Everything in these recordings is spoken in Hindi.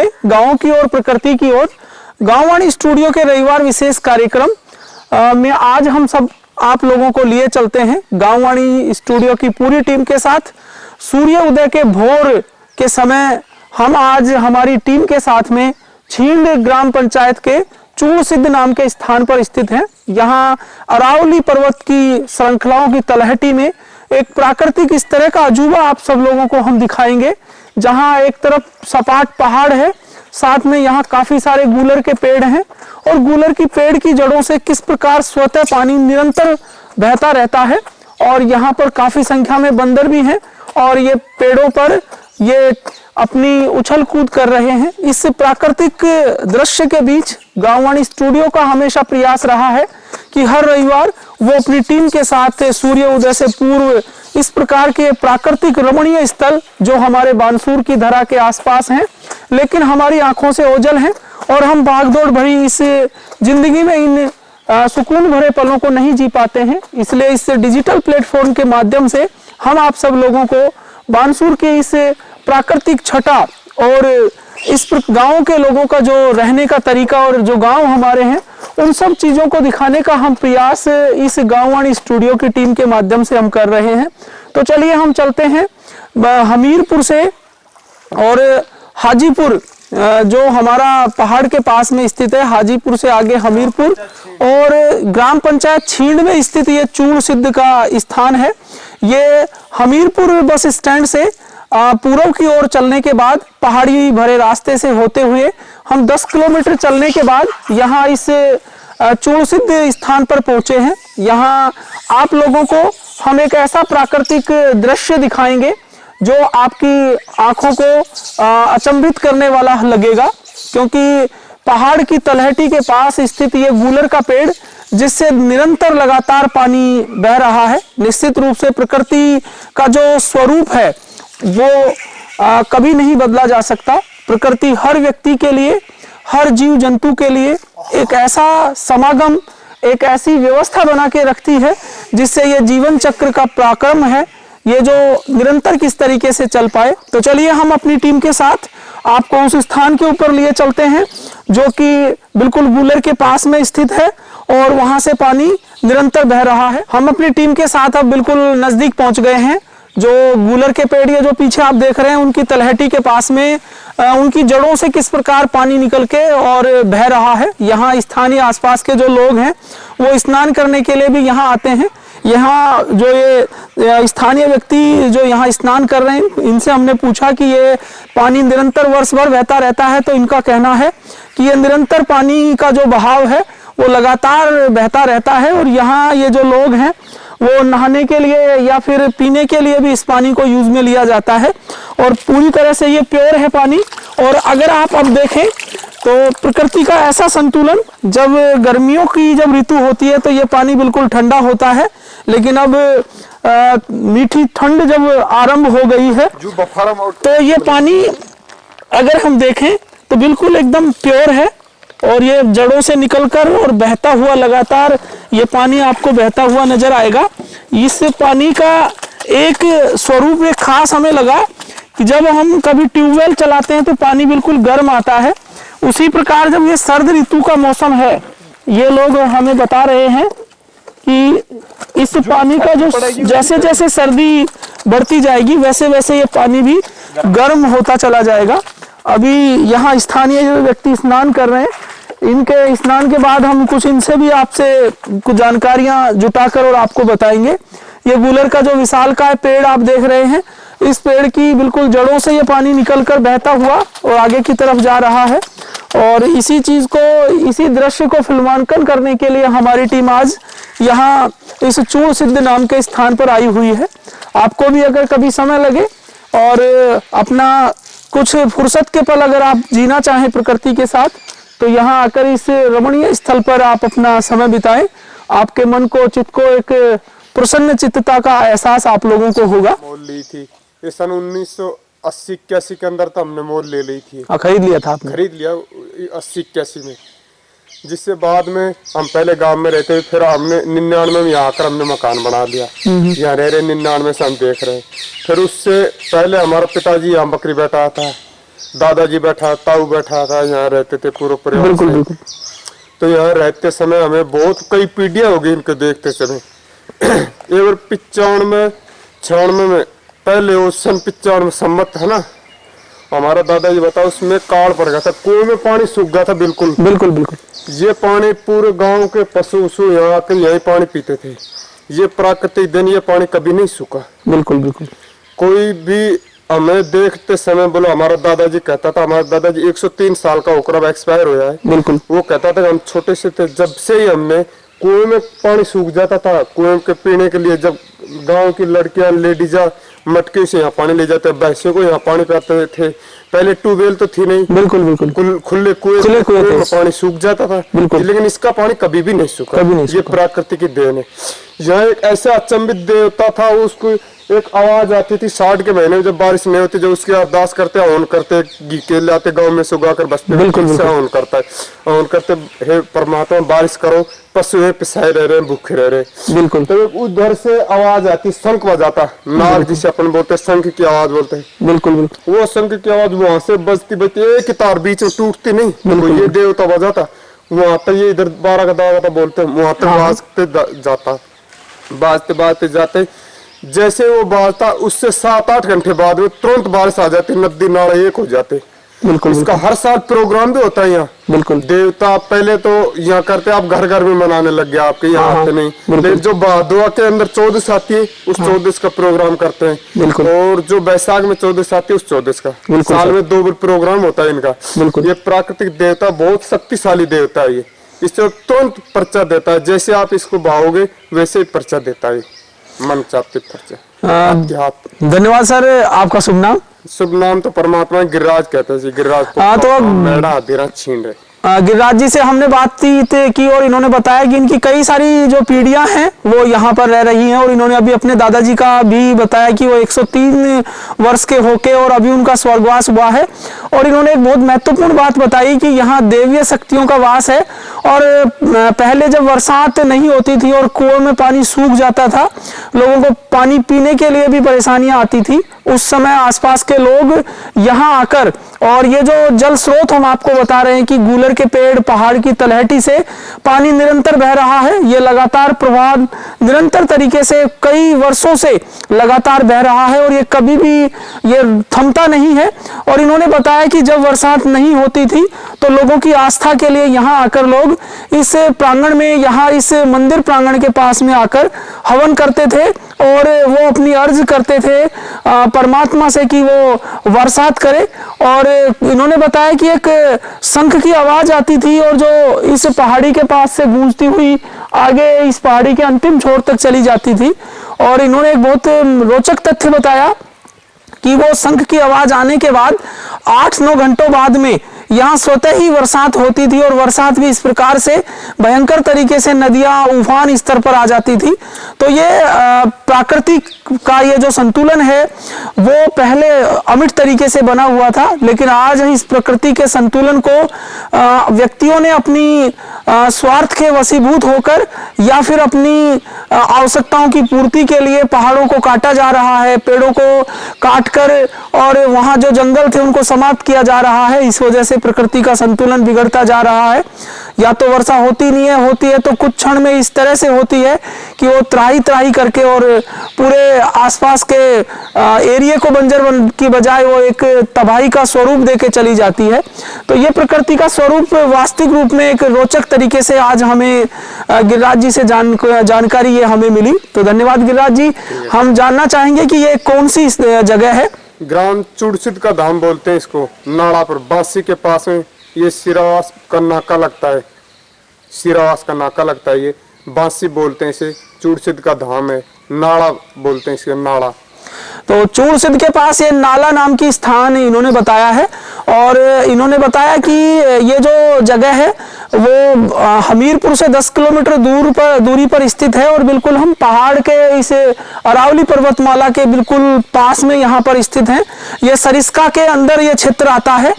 चले गाँव की ओर, प्रकृति की ओर। गाँववाणी स्टूडियो के रविवार विशेष कार्यक्रम में आज हम सब आप लोगों को लिए चलते हैं गाँववाणी स्टूडियो की पूरी टीम के साथ। सूर्य उदय के भोर के समय हम आज हमारी टीम के साथ में छींड ग्राम पंचायत के चूड़ सिद्ध नाम के स्थान पर स्थित हैं। यहाँ अरावली पर्वत की श्रृंखलाओं की तलहटी में एक प्राकृतिक इस तरह का अजूबा आप सब लोगों को हम दिखाएंगे, जहाँ एक तरफ सपाट पहाड़ है, साथ में यहाँ काफी सारे गूलर के पेड़ हैं और गूलर की पेड़ की जड़ों से किस प्रकार स्वतः पानी निरंतर बहता रहता है। और यहाँ पर काफी संख्या में बंदर भी हैं और ये पेड़ों पर ये अपनी उछल कूद कर रहे हैं। इस प्राकृतिक दृश्य के बीच गाँववाणी स्टूडियो का हमेशा प्रयास रहा है कि हर रविवार वो अपनी टीम के साथ सूर्य उदय से पूर्व इस प्रकार के प्राकृतिक रमणीय स्थल जो हमारे बानसूर की धरा के आसपास हैं, लेकिन हमारी आंखों से ओझल हैं और हम भागदौड़ भरी इस जिंदगी में इन सुकून भरे पलों को नहीं जी पाते हैं। इसलिए इस डिजिटल प्लेटफॉर्म के माध्यम से हम आप सब लोगों को बानसूर के इस प्राकृतिक छटा और इस गांव के लोगों का जो रहने का तरीका और जो गांव हमारे हैं उन सब चीजों को दिखाने का हम प्रयास इस गाँववाणी स्टूडियो की टीम के माध्यम से हम कर रहे हैं। तो चलिए हम चलते हैं हमीरपुर से और हाजीपुर जो हमारा पहाड़ के पास में स्थित है, हाजीपुर से आगे हमीरपुर और ग्राम पंचायत छींड में स्थित ये चूड़ सिद्ध का स्थान है। ये हमीरपुर बस स्टैंड से पूर्व की ओर चलने के बाद पहाड़ी भरे रास्ते से होते हुए हम 10 किलोमीटर चलने के बाद यहाँ इस चूड़ सिद्ध स्थान पर पहुंचे हैं। यहाँ आप लोगों को हम एक ऐसा प्राकृतिक दृश्य दिखाएंगे जो आपकी आंखों को अचंभित करने वाला लगेगा, क्योंकि पहाड़ की तलहटी के पास स्थित ये गूलर का पेड़ जिससे निरंतर लगातार पानी बह रहा है। निश्चित रूप से प्रकृति का जो स्वरूप है वो कभी नहीं बदला जा सकता। प्रकृति हर व्यक्ति के लिए, हर जीव जंतु के लिए एक ऐसा समागम, एक ऐसी व्यवस्था बना के रखती है जिससे ये जीवन चक्र का पराक्रम है, ये जो निरंतर किस तरीके से चल पाए। तो चलिए हम अपनी टीम के साथ आपको उस स्थान के ऊपर लिए चलते हैं जो कि बिल्कुल गूलर के पास में स्थित है और वहां से पानी निरंतर बह रहा है। हम अपनी टीम के साथ अब बिल्कुल नजदीक पहुंच गए हैं। जो गूलर के पेड़ ये जो पीछे आप देख रहे हैं उनकी तलहटी के पास में उनकी जड़ों से किस प्रकार पानी निकल के और बह रहा है। यहाँ स्थानीय आसपास के जो लोग हैं वो स्नान करने के लिए भी यहाँ आते हैं। यहाँ जो ये स्थानीय व्यक्ति जो यहाँ स्नान कर रहे हैं इनसे हमने पूछा कि ये पानी निरंतर वर्ष भर बहता रहता है, तो इनका कहना है कि ये निरंतर पानी का जो बहाव है वो लगातार बहता रहता है और यहाँ ये जो लोग हैं वो नहाने के लिए या फिर पीने के लिए भी इस पानी को यूज में लिया जाता है और पूरी तरह से ये प्योर है पानी। और अगर आप अब देखें तो प्रकृति का ऐसा संतुलन, जब गर्मियों की जब ऋतु होती है तो ये पानी बिल्कुल ठंडा होता है, लेकिन अब मीठी ठंड जब आरंभ हो गई है तो ये पानी अगर हम देखें तो बिल्कुल एकदम प्योर है और ये जड़ों से निकलकर और बहता हुआ लगातार ये पानी आपको बहता हुआ नजर आएगा। इस पानी का एक स्वरूप एक खास हमें लगा कि जब हम कभी ट्यूबवेल चलाते हैं तो पानी बिल्कुल गर्म आता है, उसी प्रकार जब ये सर्द ऋतु का मौसम है ये लोग हमें बता रहे हैं कि इस पानी का जो जैसे जैसे सर्दी बढ़ती जाएगी वैसे वैसे ये पानी भी गर्म होता चला जाएगा। अभी यहाँ स्थानीय जो व्यक्ति स्नान कर रहे हैं, इनके स्नान के बाद हम कुछ इनसे भी आपसे कुछ जानकारियां जुटाकर और आपको बताएंगे। ये गूलर का जो विशालकाय पेड़ आप देख रहे हैं, इस पेड़ की बिल्कुल जड़ों से ये पानी निकलकर बहता हुआ और आगे की तरफ जा रहा है और इसी चीज को, इसी दृश्य को फिल्मांकन करने के लिए हमारी टीम आज यहाँ इस चूड़ सिद्ध नाम के स्थान पर आई हुई है। आपको भी अगर कभी समय लगे और अपना कुछ फुर्सत के पल अगर आप जीना चाहें प्रकृति के साथ, तो यहाँ आकर इस रमणीय स्थल पर आप अपना समय बिताएं। आपके मन को, चित्त को एक प्रसन्न चित्तता का एहसास आप लोगों को होगा। मोल ली थी ये सन 1980-81 के अंदर तो हमने मोल ले ली थी। खरीद लिया था आपने? खरीद लिया 80-81 में, जिससे बाद में हम पहले गांव में रहते, फिर हमने 99 में यहाँ आकर हमने मकान बना लिया। यहाँ रह रहे 99 से हम देख रहे हैं। फिर उससे पहले हमारा पिताजी यहाँ बकरी बैठा था, दादाजी बैठा, ताऊ बैठा था, यहाँ रहते थे पूरे परिवार बिल्कुल से। बिल्कुल। तो यहाँ रहते समय हमें बहुत कई पीढ़ियां हो गई इनको देखते समय। एक बार 95 में 96 में, पहले वो सन 95 में सम्मत था ना, हमारा दादाजी बताओ उसमें काल पड़ गया था, कुएं में पानी सूख गया था बिल्कुल। बिल्कुल बिल्कुल। ये पानी पूरे गांव के पशु वशु यहाँ आकर यही पानी पीते थे। ये प्राकृतिक दिन, ये पानी कभी नहीं सूखा। बिल्कुल बिल्कुल। कोई भी हमें देखते समय बोलो, हमारा दादाजी कहता था, हमारा दादाजी 103 साल का होकर अब एक्सपायर हो है। बिल्कुल। वो कहता था हम छोटे से थे, जब से ही हमने कुएं में पानी सूख जाता था, कुएं के पीने के लिए जब गांव की लड़कियां लेडीजा मटके से यहाँ पानी ले जाते, भैंसों को यहाँ पानी पिलाते थे। पहले ट्यूबवेल तो थी नहीं, बिल्कुल बिल्कुल, खुले कुएं में पानी सूख जाता था, लेकिन इसका पानी कभी भी नहीं सूखा। ये प्रकृति की देन है। यहाँ एक ऐसा अचंभित देवता था, उसको एक आवाज आती थी 60 के महीने में जब बारिश नहीं होती, जब उसकी अरदास करते हवन करते, घी लाते गांव में सुगा कर बसते, हवन करता है, हवन करते, हे परमात्मा बारिश करो, पशु है पिसाए रह रहे, भूखे रह रहे। बिल्कुल। तो उधर से आवाज आती, शंख बजाता, नाग जिसे अपन बोलते, शंख की आवाज बोलते हैं। बिल्कुल बिल्कुल। वो शंख की आवाज वहां से बजती बजती, एक ही तार बीच में टूटती नहीं, तो ये देवता बजाता, वहां तक ये इधर 12 का दावा बोलते, वहां तक बाजते जाता, बाजते बाजते जाते, जैसे वो बाजता उससे 7-8 घंटे बाद में तुरंत बारिश आ जाती, नदी नाले एक हो जाते। बिल्कुल। इसका हर साल प्रोग्राम भी होता है यहाँ। बिल्कुल। देवता पहले तो यहाँ करते, आप घर घर में मनाने लग गया, आपके यहाँ आते नहीं, लेकिन जो भादवा के अंदर 14 आती है उस 14 का प्रोग्राम करते हैं। बिल्कुल। और जो बैसाख में 14 आती है उस 14 का, साल में 2 प्रोग्राम होता है इनका। बिल्कुल। ये प्राकृतिक देवता बहुत शक्तिशाली देवता है, ये इससे तुरंत पर्चा देता है, जैसे आप इसको भाओगे वैसे ही पर्चा देता है, मन चाहते पर्चा। धन्यवाद सर, आपका शुभ नाम? शुभ नाम तो परमात्मा गिरिराज कहते हैं, गिरिराज तो मेढ़ा धीरा छीन रहे। गिरिराज जी से हमने बातचीत की और इन्होंने बताया कि इनकी कई सारी जो पीढ़ियां हैं वो यहाँ पर रह रही हैं, और इन्होंने अभी अपने दादाजी का भी बताया कि वो 103 वर्ष के होके और अभी उनका स्वर्गवास हुआ है। और इन्होंने एक बहुत महत्वपूर्ण बात बताई कि यहाँ देवीय शक्तियों का वास है, और पहले जब बरसात नहीं होती थी और कुओं में पानी सूख जाता था, लोगों को पानी पीने के लिए भी परेशानियां आती थी, उस समय आसपास के लोग यहाँ आकर, और ये जो जल स्रोत हम आपको बता रहे हैं कि गूलर के पेड़, पहाड़ की तलहटी से पानी निरंतर बह रहा है, ये लगातार प्रवाह निरंतर तरीके से कई वर्षों से लगातार बह रहा है, और ये कभी भी ये थमता नहीं है। और इन्होंने बताया कि जब बरसात नहीं होती थी तो लोगों की आस्था के लिए यहाँ आकर लोग इस प्रांगण में, यहाँ इस मंदिर प्रांगण के पास में आकर हवन करते थे, और वो अपनी अर्ज करते थे परमात्मा से कि वो बरसात करे। और इन्होंने बताया कि एक शंख की आवाज आती थी, और जो इस पहाड़ी के पास से गूंजती हुई आगे इस पहाड़ी के अंतिम छोर तक चली जाती थी। और इन्होंने एक बहुत रोचक तथ्य बताया कि वो शंख की आवाज आने के बाद 8-9 घंटों बाद में यहाँ स्वतः ही बरसात होती थी, और बरसात भी इस प्रकार से भयंकर तरीके से नदियां उफान स्तर पर आ जाती थी। तो ये प्राकृतिक का ये जो संतुलन है वो पहले अमिट तरीके से बना हुआ था, लेकिन आज इस प्रकृति के संतुलन को व्यक्तियों ने अपनी स्वार्थ के वशीभूत होकर या फिर अपनी आवश्यकताओं की पूर्ति के लिए पहाड़ों को काटा जा रहा है, पेड़ों को काटकर, और वहां जो जंगल थे उनको समाप्त किया जा रहा है। इस वजह से प्रकृति का संतुलन बिगड़ता जा रहा है। या तो वर्षा होती नहीं है, होती है तो कुछ क्षण में इस तरह से होती है कि वो त्राही त्राही करके और पूरे आसपास के एरिया को बंजर की बजाय वो एक तबाही का स्वरूप देके चली जाती है। तो ये प्रकृति का स्वरूप वास्तविक रूप में एक रोचक तरीके से आज हमें गिरिराज जी से जानकारी ये हमें मिली। तो धन्यवाद गिरिराज जी। हम जानना चाहेंगे कि ये कौन सी जगह है? ग्राम चुड़सिद का धाम बोलते हैं इसको, नाड़ा पर बांसी के पास में। ये सिरावास का नाका लगता है, सिरावास का नाका लगता है, ये बांसी बोलते हैं इसे, चुड़सिद का धाम है, नाड़ा बोलते हैं इसके, नाड़ा। तो चूड़सिद्ध के पास ये नाला नाम की स्थान इन्होंने बताया है, और इन्होंने बताया कि ये जो जगह है वो हमीरपुर से 10 किलोमीटर दूरी पर स्थित है, और बिल्कुल हम पहाड़ के इस अरावली पर्वतमाला के बिल्कुल पास में यहाँ पर स्थित हैं। ये सरिस्का के अंदर ये क्षेत्र आता है,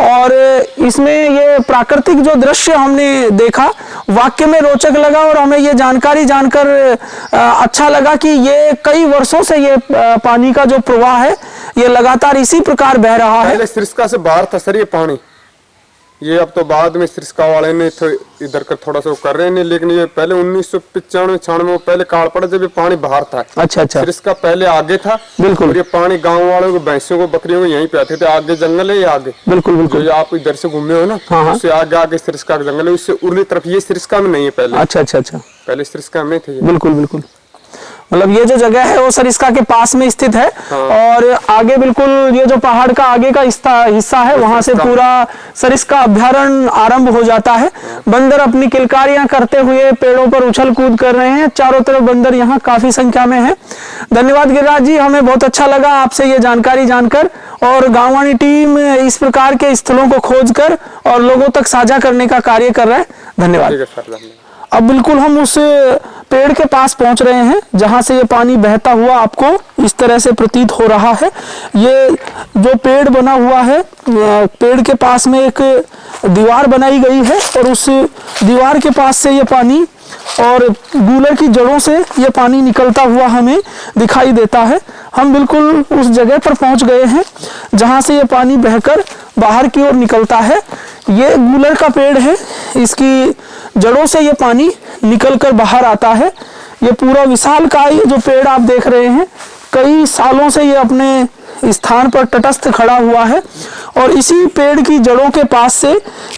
और इसमें ये प्राकृतिक जो दृश्य हमने देखा वाकई में रोचक लगा, और हमें ये जानकारी जानकर अच्छा लगा कि ये कई वर्षों से ये पानी का जो प्रवाह है ये लगातार इसी प्रकार बह रहा है। पहले सिरस्का से बाहर था सर ये पानी, ये अब तो बाद में सिरस्का वाले ने इधर का थोड़ा सा कर रहे हैं, लेकिन ये पहले 1995-96 पहले काल पड़ा जब ये पानी बाहर था। अच्छा अच्छा। सिरस्का पहले आगे था। बिल्कुल। और ये पानी गांव वालों को, भैंसों को, बकरियों को यहीं पे आते थे। आगे जंगल है, ये आगे। बिल्कुल बिल्कुल। जो आप इधर से घूमे हो ना, उससे आगे आगे सिरस्का का जंगल है, उससे उर्ली तरफ। ये सिरस्का में नहीं है पहले। अच्छा अच्छा अच्छा। पहले सिरस्का में थे। बिल्कुल बिल्कुल। मतलब ये जो जगह है वो सरिस्का के पास में स्थित है। हाँ। और आगे बिल्कुल ये जो पहाड़ का आगे का हिस्सा है, वहां से पूरा सरिस्का अभ्यारण्य आरंभ हो जाता है। हाँ। बंदर अपनी किलकारियां करते हुए पेड़ों पर उछल कूद कर रहे हैं। चारों तरफ बंदर यहाँ काफी संख्या में है। धन्यवाद गिरिराज जी, हमें बहुत अच्छा लगा आपसे ये जानकारी जानकर। और गांववाणी टीम इस प्रकार के स्थलों को खोज कर और लोगों तक साझा करने का कार्य कर रहा है। धन्यवाद। अब बिल्कुल हम उस पेड़ के पास पहुंच रहे हैं जहां से ये पानी बहता हुआ आपको इस तरह से प्रतीत हो रहा है। ये जो पेड़ बना हुआ है, पेड़ के पास में एक दीवार बनाई गई है और उस दीवार के पास से ये पानी और गूलर की जड़ों से ये पानी निकलता हुआ हमें दिखाई देता है। हम बिल्कुल उस जगह पर पहुंच गए हैं जहां से ये पानी बहकर बाहर की ओर निकलता है। ये गूलर का पेड़ है, इसकी जड़ों से ये पानी निकलकर बाहर आता है। ये पूरा विशालकाय जो पेड़ आप देख रहे हैं, कई सालों से ये अपने स्थान पर तटस्थ खड़ा हुआ है और इसी पेड़ की जड़ों के पास से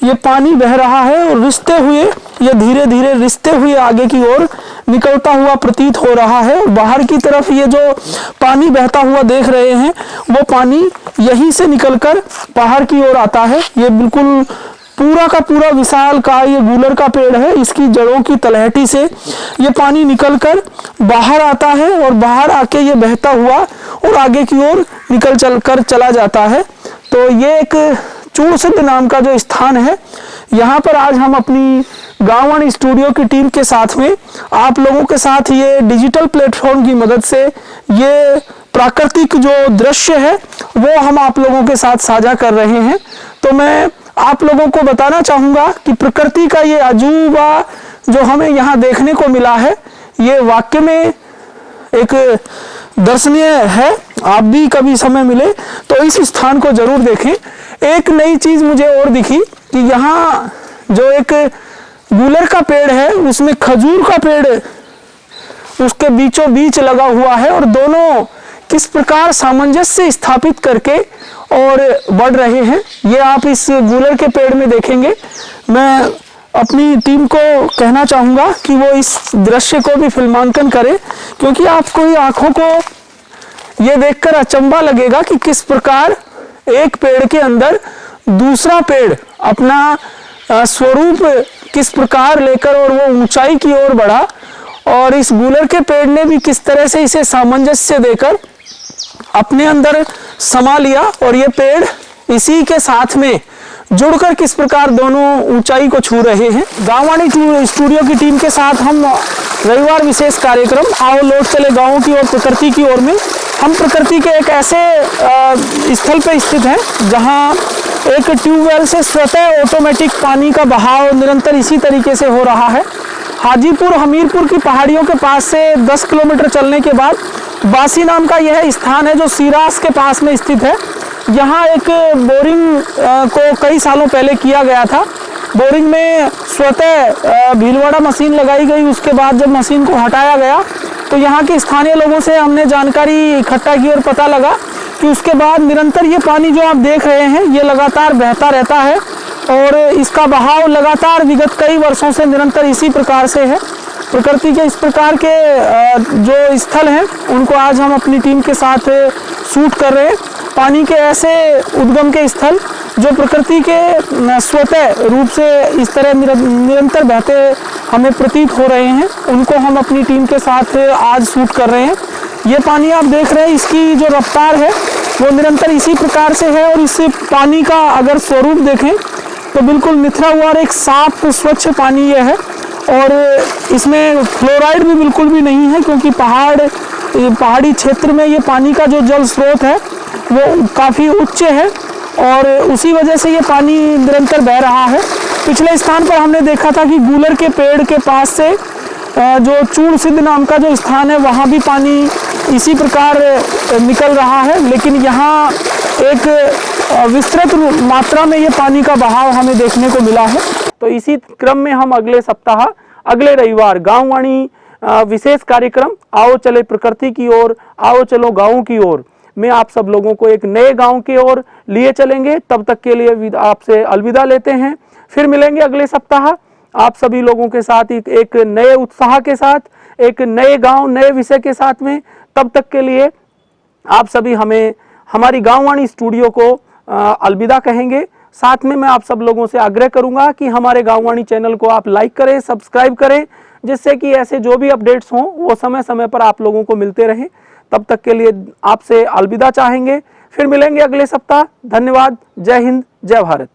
ये पानी बह रहा है और रिसते हुए ये धीरे धीरे रिसते हुए आगे की ओर निकलता हुआ प्रतीत हो रहा है। और बाहर की तरफ ये जो पानी बहता हुआ देख रहे हैं, वो पानी यहीं से निकलकर बाहर की ओर आता है। ये बिल्कुल पूरा का पूरा विशाल का ये गूलर का पेड़ है, इसकी जड़ों की तलहटी से ये पानी निकलकर बाहर आता है और बाहर आके ये बहता हुआ और आगे की ओर चला जाता है। तो ये एक चूड़सिद्ध नाम का जो स्थान है, यहाँ पर आज हम अपनी गांववाणी स्टूडियो की टीम के साथ में आप लोगों के साथ ये डिजिटल प्लेटफॉर्म की मदद से ये प्राकृतिक जो दृश्य है वो हम आप लोगों के साथ साझा कर रहे हैं। तो मैं आप लोगों को बताना चाहूंगा कि प्रकृति का ये अजूबा जो हमें यहाँ देखने को मिला है, ये वाकई में एक दर्शनीय है। आप भी कभी समय मिले तो इस स्थान को जरूर देखें। एक नई चीज मुझे और दिखी कि यहाँ जो एक गूलर का पेड़ है, उसमें खजूर का पेड़ उसके बीचों बीच लगा हुआ है और दोनों किस प्रकार सामंजस्य स्थापित करके और बढ़ रहे हैं, ये आप इस गूलर के पेड़ में देखेंगे। मैं अपनी टीम को कहना चाहूंगा कि वो इस दृश्य को भी फिल्मांकन करे, क्योंकि आपको ये आंखों को ये देखकर अचंभा लगेगा कि किस प्रकार एक पेड़ के अंदर दूसरा पेड़ अपना स्वरूप किस प्रकार लेकर और वो ऊंचाई की ओर बढ़ा और इस गूलर के पेड़ ने भी किस तरह से इसे सामंजस्य देकर अपने अंदर समा लिया और ये पेड़ इसी के साथ में जुड़कर किस प्रकार दोनों ऊंचाई को छू रहे हैं। गांववाणी स्टूडियो की टीम के साथ हम रविवार विशेष कार्यक्रम आओ लौट चले गाँव की ओर, प्रकृति की ओर में हम प्रकृति के एक ऐसे स्थल पे स्थित हैं जहां एक ट्यूबवेल से स्वतः ऑटोमेटिक पानी का बहाव निरंतर इसी तरीके से हो रहा है। हाजीपुर हमीरपुर की पहाड़ियों के पास से 10 किलोमीटर चलने के बाद बासी नाम का यह स्थान है जो सिरास के पास में स्थित है। यहाँ एक बोरिंग को कई सालों पहले किया गया था। बोरिंग में स्वतः भीलवाड़ा मशीन लगाई गई। उसके बाद जब मशीन को हटाया गया तो यहाँ के स्थानीय लोगों से हमने जानकारी इकट्ठा की और पता लगा कि उसके बाद निरंतर ये पानी जो आप देख रहे हैं ये लगातार बहता रहता है और इसका बहाव लगातार विगत कई वर्षों से निरंतर इसी प्रकार से है। प्रकृति के इस प्रकार के जो स्थल हैं उनको आज हम अपनी टीम के साथ शूट कर रहे हैं। पानी के ऐसे उद्गम के स्थल जो प्रकृति के स्वतः रूप से इस तरह निरंतर बहते हमें प्रतीत हो रहे हैं, उनको हम अपनी टीम के साथ आज शूट कर रहे हैं। ये पानी आप देख रहे हैं, इसकी जो रफ्तार है वो निरंतर इसी प्रकार से है और इस पानी का अगर स्वरूप देखें तो बिल्कुल निथरा हुआ और एक साफ स्वच्छ पानी ये है और इसमें फ्लोराइड भी बिल्कुल भी नहीं है, क्योंकि पहाड़ी क्षेत्र में ये पानी का जो जल स्रोत है वो काफ़ी उच्च है और उसी वजह से ये पानी निरंतर बह रहा है। पिछले स्थान पर हमने देखा था कि गूलर के पेड़ के पास से जो चूड़सिद्ध नाम का जो स्थान है वहाँ भी पानी इसी प्रकार निकल रहा है, लेकिन यहाँ एक विस्तृत मात्रा में ये पानी का बहाव हमें देखने को मिला है। तो इसी क्रम में हम अगले सप्ताह, अगले रविवार गांववाणी विशेष कार्यक्रम आओ चले प्रकृति की ओर, आओ चलो गाँव की ओर में आप सब लोगों को एक नए गांव की ओर लिए चलेंगे। तब तक के लिए आपसे अलविदा लेते हैं, फिर मिलेंगे अगले सप्ताह आप सभी लोगों के साथ एक नए उत्साह के साथ, एक नए गांव, नए विषय के साथ में। तब तक के लिए आप सभी हमें हमारी गांववाणी स्टूडियो को अलविदा कहेंगे। साथ में मैं आप सब लोगों से आग्रह करूंगा कि हमारे गांववाणी चैनल को आप लाइक करें, सब्सक्राइब करें, जिससे कि ऐसे जो भी अपडेट्स हों वो समय समय पर आप लोगों को मिलते रहें। तब तक के लिए आपसे अलविदा चाहेंगे, फिर मिलेंगे अगले सप्ताह। धन्यवाद। जय हिंद, जय भारत।